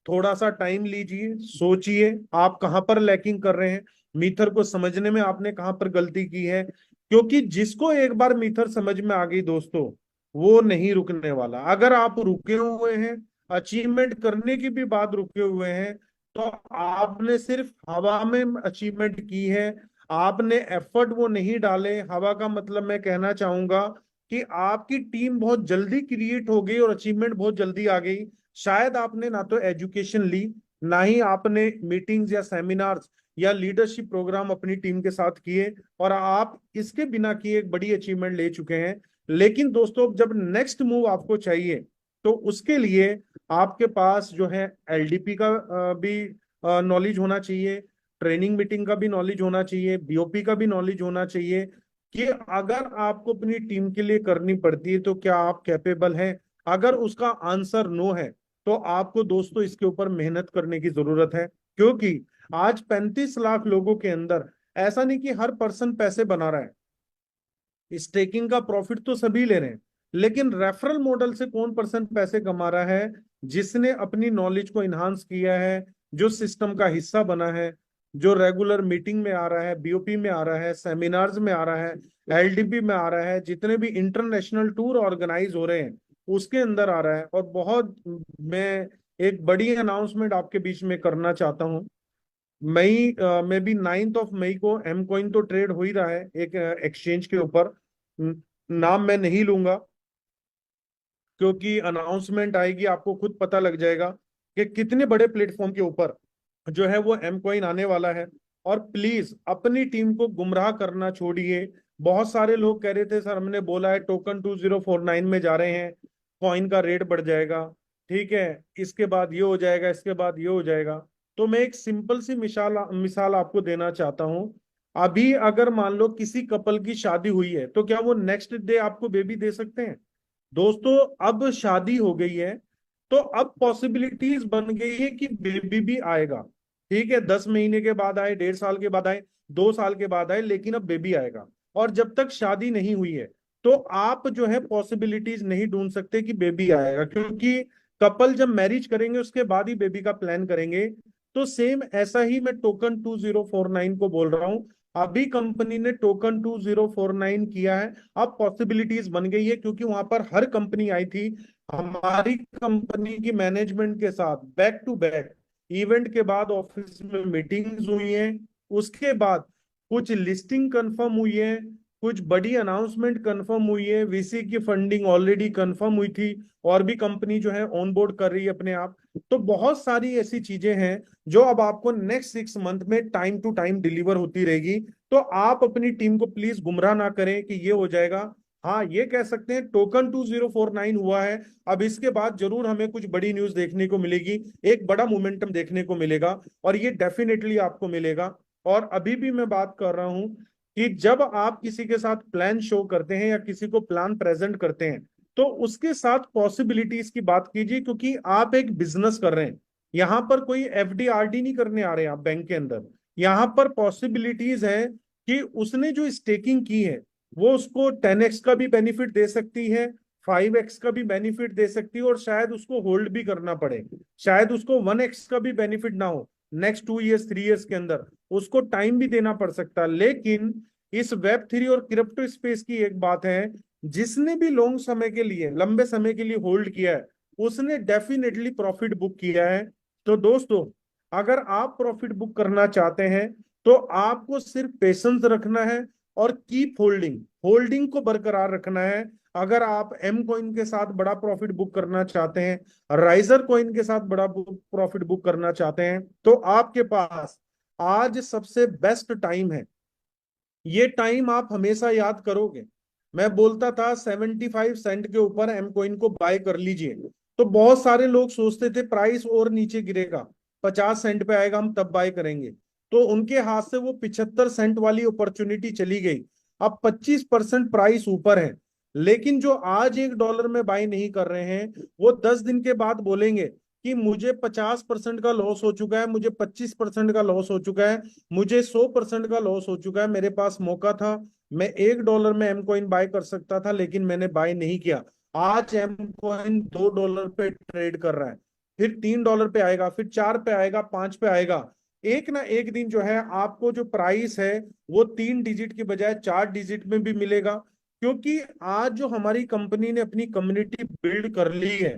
थोड़ा सा टाइम लीजिए, सोचिए आप कहां पर लैकिंग कर रहे हैं, मीथर को समझने में आपने कहां पर गलती की है। क्योंकि जिसको एक बार मीथर समझ में आ गई दोस्तों, वो नहीं रुकने वाला। अगर आप रुके हुए हैं, अचीवमेंट करने की भी बात रुके हुए हैं, तो आपने सिर्फ हवा में अचीवमेंट की है, आपने एफर्ट वो नहीं डाले। हवा का मतलब मैं कहना चाहूंगा कि आपकी टीम बहुत जल्दी क्रिएट हो गई और अचीवमेंट बहुत जल्दी आ गई। शायद आपने ना तो एजुकेशन ली, ना ही आपने मीटिंग्स या सेमिनार्स या लीडरशिप प्रोग्राम अपनी टीम के साथ किए, और आप इसके बिना की एक बड़ी अचीवमेंट ले चुके हैं। लेकिन दोस्तों जब नेक्स्ट मूव आपको चाहिए, तो उसके लिए आपके पास जो है एलडीपी का भी नॉलेज होना चाहिए, ट्रेनिंग मीटिंग का भी नॉलेज होना चाहिए, बीओपी का भी नॉलेज होना चाहिए, कि अगर आपको अपनी टीम के लिए करनी पड़ती है तो क्या आप कैपेबल हैं। अगर उसका आंसर नो है, तो आपको दोस्तों इसके ऊपर मेहनत करने की जरूरत है। क्योंकि आज 35 लाख लोगों के अंदर ऐसा नहीं कि हर पर्सन पैसे बना रहा है, स्टेकिंग का प्रॉफिट तो सभी ले रहे हैं, लेकिन रेफरल मॉडल से कौन पर्सन पैसे कमा रहा है, जिसने अपनी नॉलेज को इन्हांस किया है, जो सिस्टम का हिस्सा बना है, जो रेगुलर मीटिंग में आ रहा है, बीओपी में आ रहा है, सेमिनार्स में आ रहा है, एलडीपी में आ रहा है, जितने भी इंटरनेशनल टूर ऑर्गेनाइज हो रहे हैं उसके अंदर आ रहा है। और बहुत, मैं एक बड़ी अनाउंसमेंट आपके बीच में करना चाहता हूँ। मई में भी 9 मई को एम कॉइन तो ट्रेड हो ही रहा है एक एक्सचेंज के ऊपर। नाम मैं नहीं लूंगा, क्योंकि अनाउंसमेंट आएगी आपको खुद पता लग जाएगा कि कितने बड़े प्लेटफॉर्म के ऊपर जो है वो एम कॉइन आने वाला है। और प्लीज अपनी टीम को गुमराह करना छोड़िए। बहुत सारे लोग कह रहे थे सर हमने बोला है टोकन 2049 में जा रहे हैं, कॉइन का रेट बढ़ जाएगा, ठीक है, इसके बाद ये हो जाएगा, इसके बाद ये हो जाएगा। तो मैं एक सिंपल सी मिसाल मिसाल आपको देना चाहता हूं। अभी अगर मान लो किसी कपल की शादी हुई है, तो क्या वो नेक्स्ट डे आपको बेबी दे सकते हैं? दोस्तों, अब शादी हो गई है, तो अब पॉसिबिलिटीज बन गई है कि बेबी भी आएगा। ठीक है, 10 महीने के बाद आए, 1.5 साल के बाद आए, 2 साल के बाद आए, लेकिन अब बेबी आएगा। और जब तक शादी नहीं हुई है, तो आप जो है पॉसिबिलिटीज नहीं ढूंढ सकते कि बेबी आएगा, क्योंकि कपल जब मैरिज करेंगे उसके बाद ही बेबी का प्लान करेंगे। तो सेम ऐसा ही मैं टोकन 2049 को बोल रहा हूं। अभी कंपनी ने टोकन 2049 किया है, अब पॉसिबिलिटीज बन गई है, क्योंकि वहां पर हर कंपनी आई थी। हमारी कंपनी की मैनेजमेंट के साथ बैक टू बैक इवेंट के बाद ऑफिस में मीटिंग्स हुई हैं। उसके बाद कुछ लिस्टिंग कंफर्म हुई है, कुछ बड़ी अनाउंसमेंट कंफर्म हुई है, वीसी की फंडिंग ऑलरेडी कंफर्म हुई थी, और भी कंपनी जो है ऑन बोर्ड कर रही है अपने आप। तो बहुत सारी ऐसी चीजें हैं जो अब आपको नेक्स्ट 6 मंथ में टाइम टू टाइम डिलीवर होती रहेगी। तो आप अपनी टीम को प्लीज गुमराह ना करें कि ये हो जाएगा। हाँ, ये कह सकते हैं टोकन 2049 हुआ है, अब इसके बाद जरूर हमें कुछ बड़ी न्यूज देखने को मिलेगी, एक बड़ा मोमेंटम देखने को मिलेगा, और ये डेफिनेटली आपको मिलेगा। और अभी भी मैं बात कर रहा हूं कि जब आप किसी के साथ प्लान शो करते हैं या किसी को प्लान प्रेजेंट करते हैं, तो उसके साथ पॉसिबिलिटीज की बात कीजिए, क्योंकि आप एक बिजनेस कर रहे हैं। यहां पर कोई एफडी आरडी नहीं करने आ रहे हैं आप बैंक के अंदर। यहां पर पॉसिबिलिटीज है कि उसने जो स्टेकिंग की है, वो उसको 10x का भी बेनिफिट दे सकती है, 5x का भी बेनिफिट दे सकती है, और शायद उसको होल्ड भी करना पड़े। शायद उसको 1x का भी बेनिफिट ना हो, नेक्स्ट 2 इयर्स 3 इयर्स के अंदर उसको टाइम भी देना पड़ सकता है। लेकिन इस वेब 3 और क्रिप्टो स्पेस की एक बात है, जिसने भी लॉन्ग समय के लिए, लंबे समय के लिए होल्ड किया है, उसने डेफिनेटली प्रॉफिट बुक किया है। तो दोस्तों, अगर आप प्रॉफिट बुक करना चाहते हैं, तो आपको सिर्फ पेशेंस रखना है और कीप होल्डिंग, होल्डिंग को बरकरार रखना है। अगर आप एम कॉइन के साथ बड़ा प्रॉफिट बुक करना चाहते हैं, राइजर कॉइन के साथ बड़ा प्रॉफिट बुक करना चाहते हैं, तो आपके पास आज सबसे बेस्ट टाइम है। ये टाइम आप हमेशा याद करोगे। मैं बोलता था 75 सेंट के ऊपर एम कॉइन को बाय कर लीजिए, तो बहुत सारे लोग सोचते थे प्राइस और नीचे गिरेगा, 50 सेंट पे आएगा हम तब बाय करेंगे। तो उनके हाथ से वो 75 सेंट वाली अपॉर्चुनिटी चली गई। अब 25% प्राइस ऊपर है। लेकिन जो आज $1 में बाय नहीं कर रहे हैं, वो 10 दिन के बाद बोलेंगे कि मुझे 50% का लॉस हो चुका है, मुझे 25% का लॉस हो चुका है, मुझे 100% का लॉस हो चुका है, मेरे पास मौका था, मैं $1 में एम कॉइन बाय कर सकता था, लेकिन मैंने बाय नहीं किया। आज एम कॉइन $2 पे ट्रेड कर रहा है, फिर $3 पे आएगा, फिर 4 पे आएगा, 5 पे आएगा। एक ना एक दिन जो है आपको जो प्राइस है वो 3 डिजिट की बजाय 4 डिजिट में भी मिलेगा। क्योंकि आज जो हमारी कंपनी ने अपनी कम्युनिटी बिल्ड कर ली है,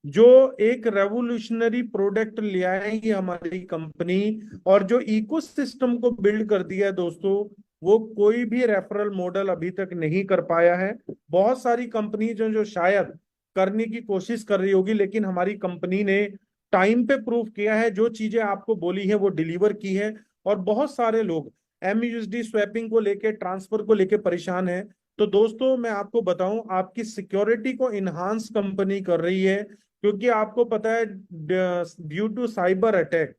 जो एक रेवोल्यूशनरी प्रोडक्ट ले आएगी हमारी कंपनी, और जो इकोसिस्टम को बिल्ड कर दिया है दोस्तों, वो कोई भी रेफरल मॉडल अभी तक नहीं कर पाया है। बहुत सारी कंपनी जो शायद करने की कोशिश कर रही होगी, लेकिन हमारी कंपनी ने टाइम पे प्रूव किया है, जो चीजें आपको बोली है वो डिलीवर की है। और बहुत सारे लोग एमयूएसडी स्वैपिंग को लेके, ट्रांसफर को लेके परेशान है। तो दोस्तों, मैं आपको बताऊं, आपकी सिक्योरिटी को इनहांस कंपनी कर रही है, क्योंकि आपको पता है ड्यू टू साइबर अटैक,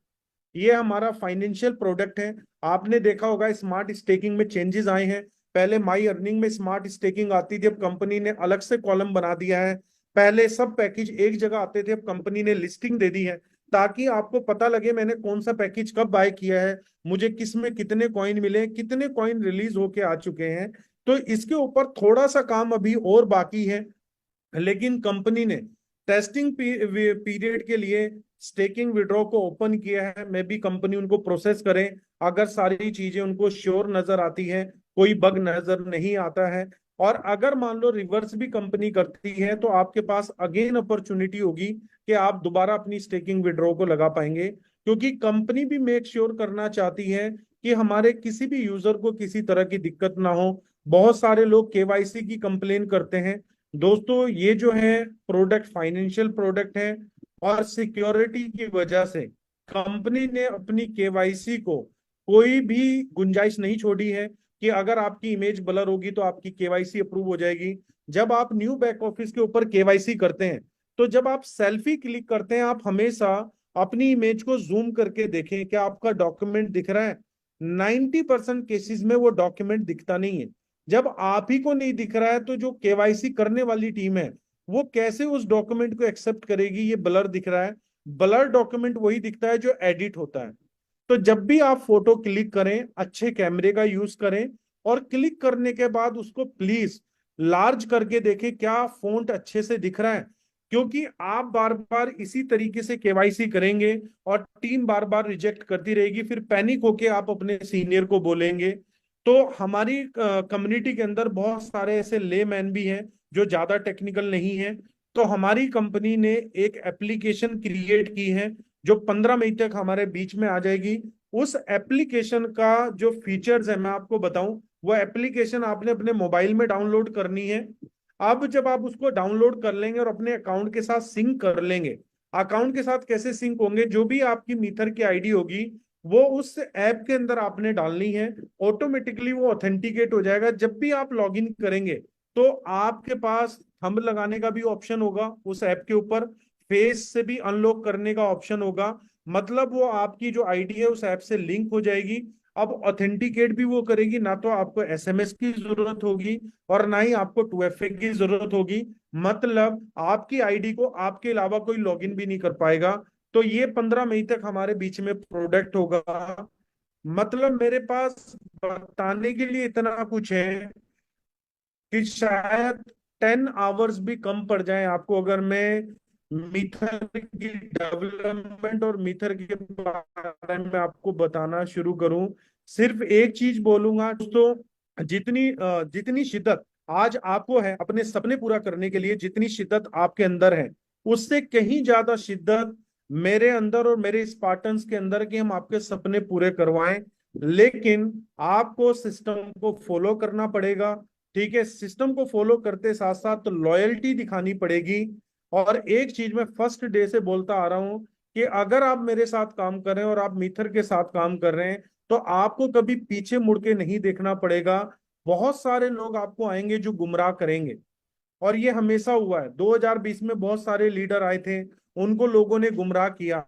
ये हमारा फाइनेंशियल प्रोडक्ट है। आपने देखा होगा स्मार्ट स्टेकिंग में चेंजेस आए हैं। पहले माई अर्निंग में स्मार्ट स्टेकिंग आती थी, अब कंपनी ने अलग से कॉलम बना दिया है। पहले सब पैकेज एक जगह आते थे, अब कंपनी ने लिस्टिंग दे दी है, ताकि आपको पता लगे मैंने कौन सा पैकेज कब बाय किया है, मुझे किस में कितने कॉइन मिले, कितने कॉइन रिलीज होके आ चुके हैं। तो इसके ऊपर थोड़ा सा काम अभी और बाकी है, लेकिन कंपनी ने टेस्टिंग पीरियड के लिए स्टेकिंग विड्रॉ को ओपन किया है। मैं भी कंपनी उनको प्रोसेस करें, अगर सारी चीजें उनको श्योर नजर आती है, कोई बग नजर नहीं आता है, और अगर मान लो रिवर्स भी कंपनी करती है तो आपके पास अगेन अपॉर्चुनिटी होगी कि आप दोबारा अपनी स्टेकिंग विड्रॉ को लगा पाएंगे, क्योंकि कंपनी भी मेक श्योर करना चाहती है कि हमारे किसी भी यूजर को किसी तरह की दिक्कत ना हो। बहुत सारे लोग केवाईसी की कंप्लेन करते हैं। दोस्तों ये जो है प्रोडक्ट फाइनेंशियल प्रोडक्ट है, और सिक्योरिटी की वजह से कंपनी ने अपनी केवाईसी को कोई भी गुंजाइश नहीं छोड़ी है कि अगर आपकी इमेज ब्लर होगी तो आपकी केवाईसी अप्रूव हो जाएगी। जब आप न्यू बैक ऑफिस के ऊपर केवाईसी करते हैं तो जब आप सेल्फी क्लिक करते हैं, आप हमेशा अपनी इमेज को जूम करके देखें क्या आपका डॉक्यूमेंट दिख रहा है। 90% केसेस में वो डॉक्यूमेंट दिखता नहीं है। जब आप ही को नहीं दिख रहा है तो जो केवाईसी करने वाली टीम है वो कैसे उस डॉक्यूमेंट को एक्सेप्ट करेगी, ये ब्लर दिख रहा है। ब्लर डॉक्यूमेंट वही दिखता है जो एडिट होता है। तो जब भी आप फोटो क्लिक करें, अच्छे कैमरे का यूज करें, और क्लिक करने के बाद उसको प्लीज लार्ज करके देखें क्या फोंट अच्छे से दिख रहा है। क्योंकि आप बार बार इसी तरीके से केवाईसी करेंगे और टीम बार बार रिजेक्ट करती रहेगी, फिर पैनिक होके आप अपने सीनियर को बोलेंगे। तो हमारी कम्युनिटी के अंदर बहुत सारे ऐसे लेमैन भी हैं जो ज्यादा टेक्निकल नहीं है। तो हमारी कंपनी ने एक एप्लीकेशन क्रिएट की है जो 15 मई तक हमारे बीच में आ जाएगी। उस एप्लीकेशन का जो फीचर्स है मैं आपको बताऊं, वो एप्लीकेशन आपने अपने मोबाइल में डाउनलोड करनी है। अब जब आप उसको डाउनलोड कर लेंगे और अपने अकाउंट के साथ सिंक कर लेंगे, अकाउंट के साथ कैसे सिंक होंगे, जो भी आपकी मीथर की आईडी होगी वो उस ऐप के अंदर आपने डालनी है। ऑटोमेटिकली वो ऑथेंटिकेट हो जाएगा। जब भी आप लॉगिन करेंगे तो आपके पास थंब लगाने का भी ऑप्शन होगा उस ऐप के ऊपर, फेस से भी अनलॉक करने का ऑप्शन होगा। मतलब वो आपकी जो आईडी है उस ऐप से लिंक हो जाएगी। अब ऑथेंटिकेट भी वो करेगी, ना तो आपको एसएमएस की जरूरत होगी और ना ही आपको 2FA की जरूरत होगी। मतलब आपकी आईडी को आपके अलावा कोई लॉगिन भी नहीं कर पाएगा। तो ये 15 मई तक हमारे बीच में प्रोडक्ट होगा। मतलब मेरे पास बताने के लिए इतना कुछ है कि शायद 10 आवर्स भी कम पड़ जाए आपको, अगर मैं मीथर की डेवलपमेंट और मीथर के बारे में आपको बताना शुरू करूं। सिर्फ एक चीज बोलूंगा दोस्तों, जितनी शिद्दत आज आपको है अपने सपने पूरा करने के लिए, जितनी शिद्दत आपके अंदर है, उससे कहीं ज्यादा शिद्दत मेरे अंदर और मेरे स्पार्टन्स के अंदर कि हम आपके सपने पूरे करवाएं। लेकिन आपको सिस्टम को फॉलो करना पड़ेगा। ठीक है, सिस्टम को फॉलो करते साथ साथ लॉयल्टी दिखानी पड़ेगी। और एक चीज मैं फर्स्ट डे से बोलता आ रहा हूं कि अगर आप मेरे साथ काम कर रहे हैं और आप मीथर के साथ काम कर रहे हैं तो आपको कभी पीछे मुड़ के नहीं देखना पड़ेगा। बहुत सारे लोग आपको आएंगे जो गुमराह करेंगे, और ये हमेशा हुआ है। 2020 में बहुत सारे लीडर आए थे, उनको लोगों ने गुमराह किया,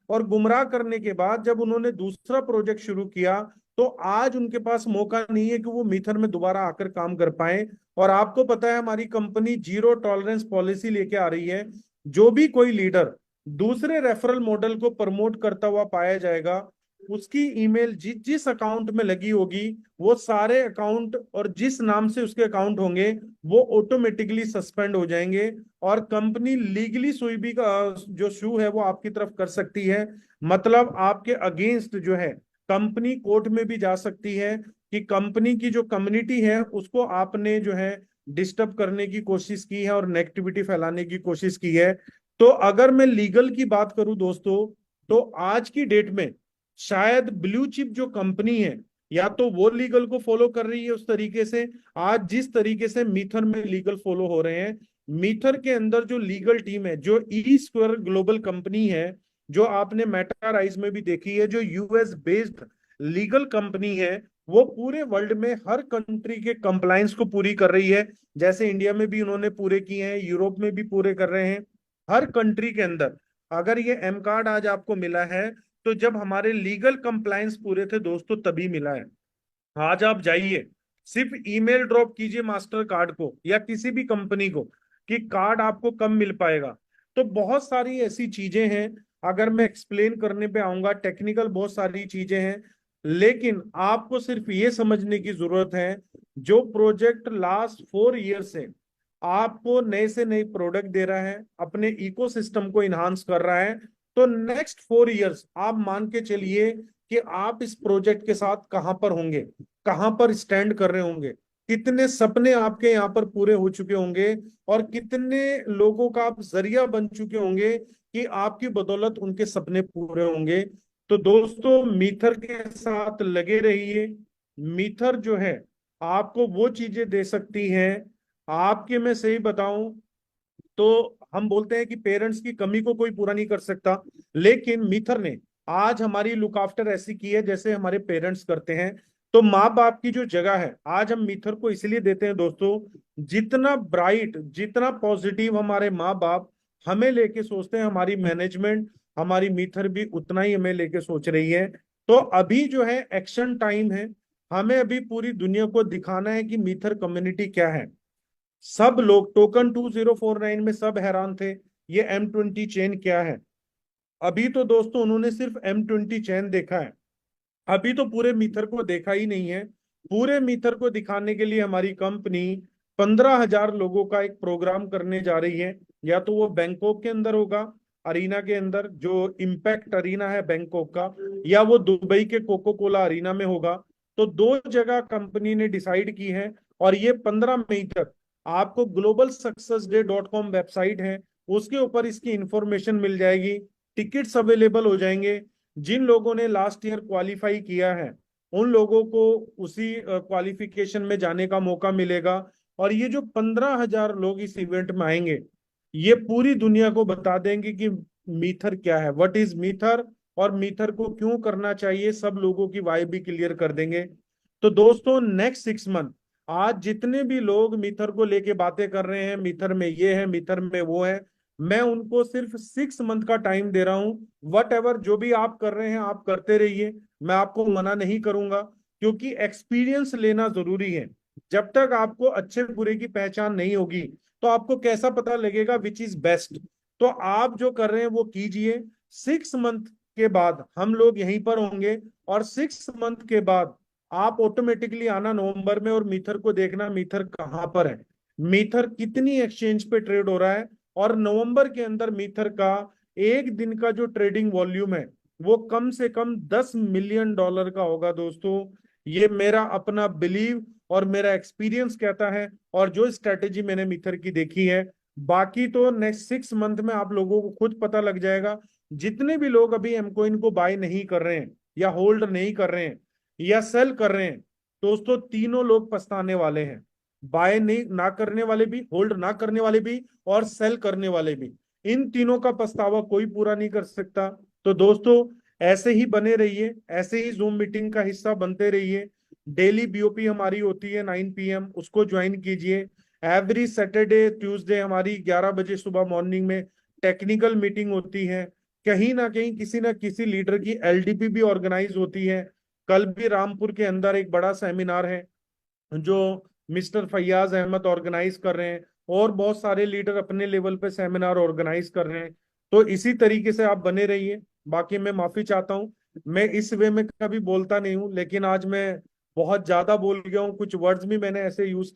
और गुमराह करने के बाद जब उन्होंने दूसरा प्रोजेक्ट शुरू किया तो आज उनके पास मौका नहीं है कि वो मीथर में दोबारा आकर काम कर पाए। और आपको पता है हमारी कंपनी जीरो टॉलरेंस पॉलिसी लेके आ रही है। जो भी कोई लीडर दूसरे रेफरल मॉडल को प्रमोट करता हुआ पाया जाएगा, उसकी ईमेल जिस जिस अकाउंट में लगी होगी, वो सारे अकाउंट और जिस नाम से उसके अकाउंट होंगे वो ऑटोमेटिकली सस्पेंड हो जाएंगे। और कंपनी लीगली सुई भी का जो शू है वो आपकी तरफ कर सकती है। मतलब आपके अगेंस्ट जो है कंपनी कोर्ट में भी जा सकती है कि कंपनी की जो कम्युनिटी है उसको आपने जो है डिस्टर्ब करने की कोशिश की है और नेगेटिविटी फैलाने की कोशिश की है। तो अगर मैं लीगल की बात करूं दोस्तों, तो आज की डेट में शायद ब्लू चिप जो कंपनी है या तो वो लीगल को फॉलो कर रही है उस तरीके से, आज जिस तरीके से मीथर में लीगल फॉलो हो रहे हैं। मीथर के अंदर जो लीगल टीम है, जो ई स्क्वायर ग्लोबल कंपनी है, जो आपने मेटा राइज में भी देखी है, जो यूएस बेस्ड लीगल कंपनी है, वो पूरे वर्ल्ड में हर कंट्री के कंप्लायंस को पूरी कर रही है। जैसे इंडिया में भी उन्होंने पूरे किए हैं, यूरोप में भी पूरे कर रहे हैं, हर कंट्री के अंदर। अगर ये एम कार्ड आज आपको मिला है तो जब हमारे लीगल कंप्लायंस पूरे थे दोस्तों तभी मिला है। आज आप जाइए, सिर्फ ईमेल ड्रॉप कीजिए मास्टर कार्ड को या किसी भी कंपनी को कि कार्ड आपको कब मिल पाएगा। तो बहुत सारी ऐसी चीजें हैं, अगर मैं एक्सप्लेन करने पे आऊंगा टेक्निकल बहुत सारी चीजें हैं। लेकिन आपको सिर्फ ये समझने की जरूरत है, जो प्रोजेक्ट लास्ट 4 ईयर से आपको नए से नई प्रोडक्ट दे रहा है, अपने इकोसिस्टम को इन्हांस कर रहा है, तो नेक्स्ट 4 ईयर्स आप मान के चलिए कि आप इस प्रोजेक्ट के साथ कहां पर होंगे, कहां पर स्टैंड कर रहे होंगे। कितने सपने आपके यहाँ पर पूरे हो चुके होंगे, और कितने लोगों का आप जरिया बन चुके होंगे कि आपकी बदौलत उनके सपने पूरे होंगे। तो दोस्तों मीथर के साथ लगे रहिए। मीथर जो है आपको वो चीजें दे सकती हैं। आपके मैं सही बताऊं तो हम बोलते हैं कि पेरेंट्स की कमी को कोई पूरा नहीं कर सकता, लेकिन मीथर ने आज हमारी लुक आफ्टर ऐसी की है जैसे हमारे पेरेंट्स करते हैं। तो माँ बाप की जो जगह है आज हम मीथर को इसलिए देते हैं दोस्तों, जितना ब्राइट जितना पॉजिटिव हमारे माँ बाप हमें लेके सोचते हैं, हमारी मैनेजमेंट हमारी मीथर भी उतना ही हमें लेके सोच रही है। तो अभी जो है एक्शन टाइम है। हमें अभी पूरी दुनिया को दिखाना है कि मीथर कम्युनिटी क्या है। सब लोग टोकन 2049 में सब हैरान थे, ये M20 चेन क्या है। अभी तो दोस्तों उन्होंने सिर्फ M20 चेन देखा है, अभी तो पूरे मीथर को देखा ही नहीं है। पूरे मीथर को दिखाने के लिए हमारी कंपनी 15,000 लोगों का एक प्रोग्राम करने जा रही है। या तो वो बैंकॉक के अंदर होगा, अरीना के अंदर जो इम्पैक्ट अरीना है बैंकॉक का, या वो दुबई के कोको कोला अरीना में होगा। तो दो जगह कंपनी ने डिसाइड की है। और ये 15 मई तक आपको globalsuccessday.com वेबसाइट है, उसके ऊपर इसकी इंफॉर्मेशन मिल जाएगी। टिकट्स अवेलेबल हो जाएंगे। जिन लोगों ने लास्ट ईयर क्वालिफाई किया है उन लोगों को उसी क्वालिफिकेशन में जाने का मौका मिलेगा। और ये जो 15,000 लोग इस इवेंट में आएंगे, ये पूरी दुनिया को बता देंगे कि मीथर क्या है, व्हाट इज मीथर, और मीथर को क्यों करना चाहिए, सब लोगों की वाई भी क्लियर कर देंगे। तो दोस्तों नेक्स्ट 6 मंथ आज जितने भी लोग मीथर को लेके बातें कर रहे हैं, मीथर में ये है मीथर में वो है, मैं उनको सिर्फ 6 मंथ का टाइम दे रहा हूं। वट एवर जो भी आप कर रहे हैं आप करते रहिए, मैं आपको मना नहीं करूंगा, क्योंकि एक्सपीरियंस लेना जरूरी है। जब तक आपको अच्छे बुरे की पहचान नहीं होगी तो आपको कैसा पता लगेगा विच इज बेस्ट। तो आप जो कर रहे हैं वो कीजिए। 6 मंथ के बाद हम लोग यहीं पर होंगे, और 6 मंथ के बाद आप ऑटोमेटिकली आना नवंबर में और मीथर को देखना मीथर कहाँ पर है, मीथर कितनी एक्सचेंज पे ट्रेड हो रहा है। और नवंबर के अंदर मीथर का एक दिन का जो ट्रेडिंग वॉल्यूम है वो कम से कम $10 मिलियन का होगा दोस्तों। ये मेरा अपना बिलीव और मेरा एक्सपीरियंस कहता है, और जो स्ट्रेटेजी मैंने मीथर की देखी है। बाकी तो नेक्स्ट 6 मंथ में आप लोगों को खुद पता लग जाएगा। जितने भी लोग अभी एमकॉइन को बाय नहीं कर रहे हैं या होल्ड नहीं कर रहे हैं या सेल कर रहे हैं, दोस्तों तीनों लोग पछताने वाले हैं। बाय नहीं ना करने वाले भी, होल्ड ना करने वाले भी, और सेल करने वाले भी। इन तीनों का पछतावा कोई पूरा नहीं कर सकता। तो दोस्तों ऐसे ही बने रहिए, ऐसे ही जूम मीटिंग का हिस्सा बनते रहिए। डेली बीओपी हमारी होती है 9 PM, उसको ज्वाइन कीजिए। एवरी सैटरडे ट्यूसडे हमारी 11 बजे सुबह मॉर्निंग में टेक्निकल मीटिंग होती है। कहीं ना कहीं किसी ना किसी लीडर की एलडीपी भी ऑर्गेनाइज होती है। कल भी रामपुर के अंदर एक बड़ा सेमिनार है जो मिस्टर फैयाज अहमद ऑर्गेनाइज कर रहे हैं, और बहुत सारे लीडर अपने लेवल पे सेमिनार ऑर्गेनाइज कर रहे हैं। तो इसी तरीके से आप बने रहिए। बाकी मैं माफी चाहता हूँ, मैं इस वे में कभी बोलता नहीं हूँ, लेकिन आज मैं बहुत ज्यादा बोल गया हूँ, कुछ वर्ड्स भी मैंने ऐसे यूज